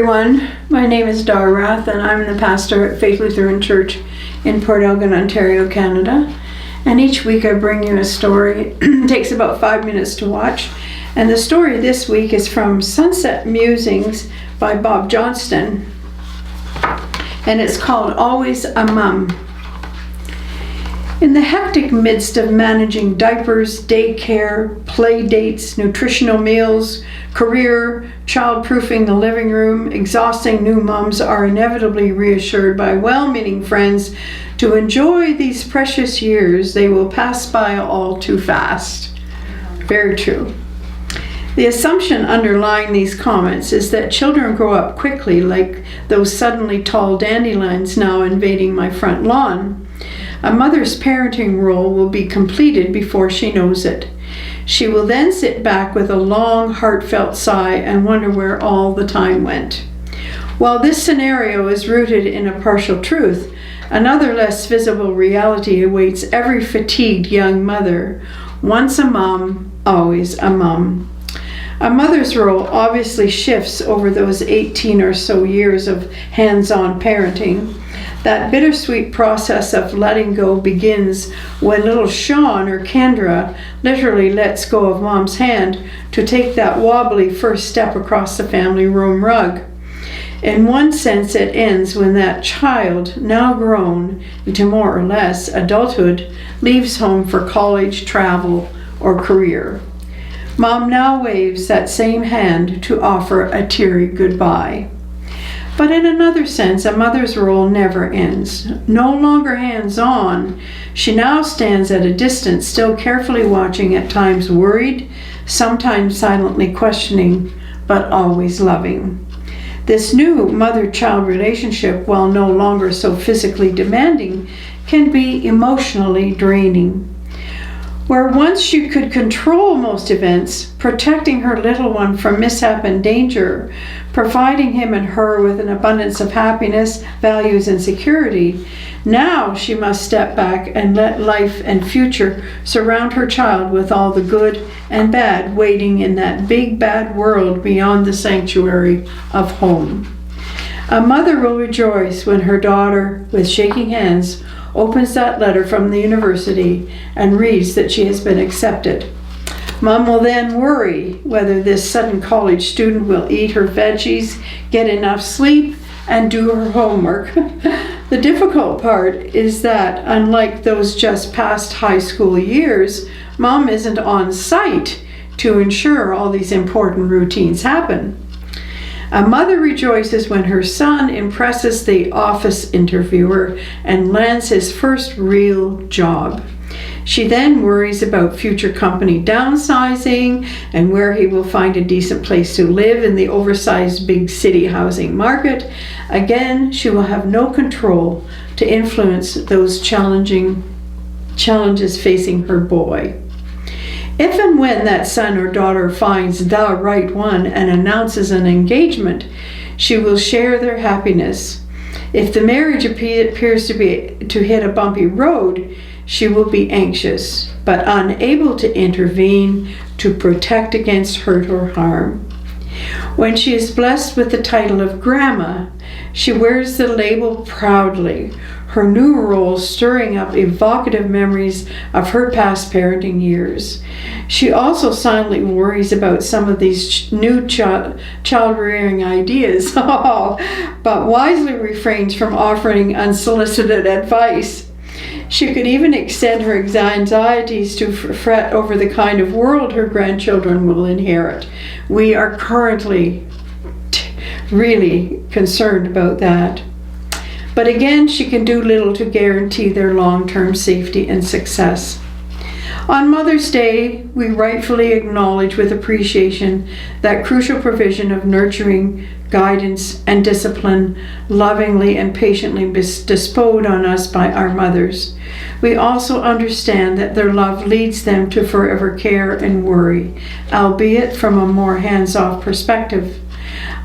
everyone. My name is Darath and I'm the pastor at Faith Lutheran Church in Port Elgin, Ontario, Canada. And each week I bring you a story. It takes about 5 minutes to watch. And the story this week is from Sunset Musings by Bob Johnstone. And it's called Always a Mum. In the hectic midst of managing diapers, daycare, play dates, nutritional meals, career, child-proofing the living room, exhausting new mums are inevitably reassured by well-meaning friends to enjoy these precious years. They will pass by all too fast. Very true. The assumption underlying these comments is that children grow up quickly, like those suddenly tall dandelions now invading my front lawn. A mother's parenting role will be completed before she knows it. She will then sit back with a long, heartfelt sigh and wonder where all the time went. While this scenario is rooted in a partial truth, another less visible reality awaits every fatigued young mother. Once a mom, always a mum. A mother's role obviously shifts over those 18 or so years of hands-on parenting. That bittersweet process of letting go begins when little Sean or Kendra literally lets go of mom's hand to take that wobbly first step across the family room rug. In one sense, it ends when that child, now grown into more or less adulthood, leaves home for college, travel, or career. Mom now waves that same hand to offer a teary goodbye. But in another sense, a mother's role never ends. No longer hands-on, she now stands at a distance, still carefully watching, at times worried, sometimes silently questioning, but always loving. This new mother-child relationship, while no longer so physically demanding, can be emotionally draining. Where once she could control most events, protecting her little one from mishap and danger, providing him and her with an abundance of happiness, values, and security, now she must step back and let life and future surround her child with all the good and bad waiting in that big bad world beyond the sanctuary of home. A mother will rejoice when her daughter, with shaking hands, opens that letter from the university and reads that she has been accepted. Mom will then worry whether this sudden college student will eat her veggies, get enough sleep, and do her homework. The difficult part is that, unlike those just past high school years, Mom isn't on site to ensure all these important routines happen. A mother rejoices when her son impresses the office interviewer and lands his first real job. She then worries about future company downsizing and where he will find a decent place to live in the oversized big city housing market. Again, she will have no control to influence those challenges facing her boy. If and when that son or daughter finds the right one and announces an engagement, she will share their happiness. If the marriage appears to hit a bumpy road, she will be anxious, but unable to intervene to protect against hurt or harm. When she is blessed with the title of Grandma, she wears the label proudly, her new role stirring up evocative memories of her past parenting years. She also silently worries about some of these new child-rearing ideas, but wisely refrains from offering unsolicited advice. She could even extend her anxieties to fret over the kind of world her grandchildren will inherit. We are currently really concerned about that. But again, she can do little to guarantee their long-term safety and success. On Mother's Day, we rightfully acknowledge with appreciation that crucial provision of nurturing, guidance, and discipline lovingly and patiently bestowed on us by our mothers. We also understand that their love leads them to forever care and worry, albeit from a more hands-off perspective.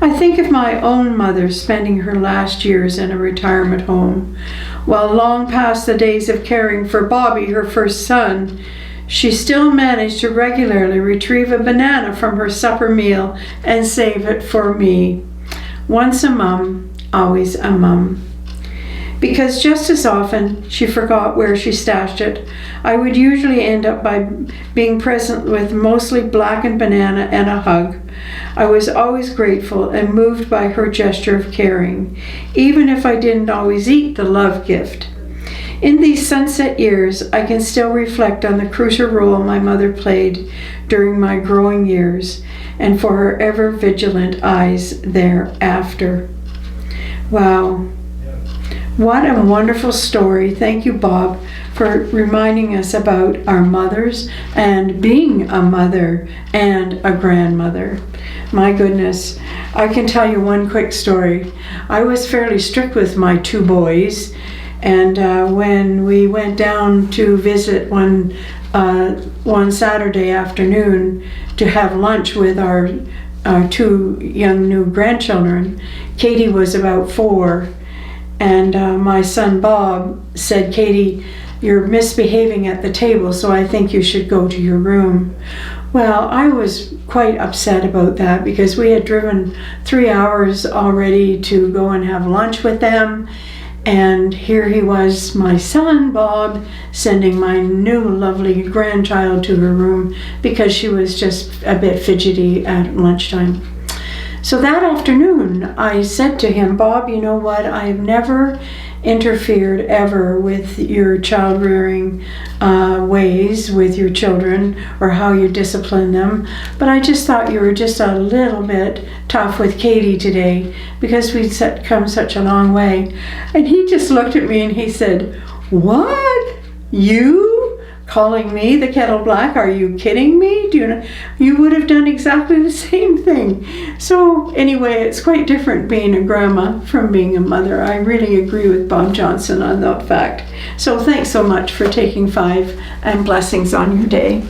I think of my own mother spending her last years in a retirement home. While long past the days of caring for Bobby, her first son, she still managed to regularly retrieve a banana from her supper meal and save it for me. Once a mum, always a mum. Because just as often she forgot where she stashed it, I would usually end up by being present with mostly blackened banana and a hug. I was always grateful and moved by her gesture of caring, even if I didn't always eat the love gift. In these sunset years, I can still reflect on the crucial role my mother played during my growing years, and for her ever vigilant eyes thereafter. Wow. What a wonderful story. Thank you, Bob, for reminding us about our mothers and being a mother and a grandmother. My goodness. I can tell you one quick story. I was fairly strict with my two boys, and when we went down to visit one Saturday afternoon to have lunch with our two young new grandchildren, Katie was about 4. And my son Bob said, "Katie, you're misbehaving at the table, so I think you should go to your room." Well, I was quite upset about that because we had driven 3 hours already to go and have lunch with them. And here he was, my son Bob, sending my new lovely grandchild to her room because she was just a bit fidgety at lunchtime. So that afternoon, I said to him, "Bob, you know what? I have never interfered ever with your child rearing ways with your children or how you discipline them, but I just thought you were just a little bit tough with Katie today because we'd come such a long way." And he just looked at me and he said, "What? You? Calling me the kettle black? Are you kidding me? Do you know, you would have done exactly the same thing." So anyway, it's quite different being a grandma from being a mother. I really agree with Bob Johnson on that fact. So thanks so much for taking 5, and blessings on your day.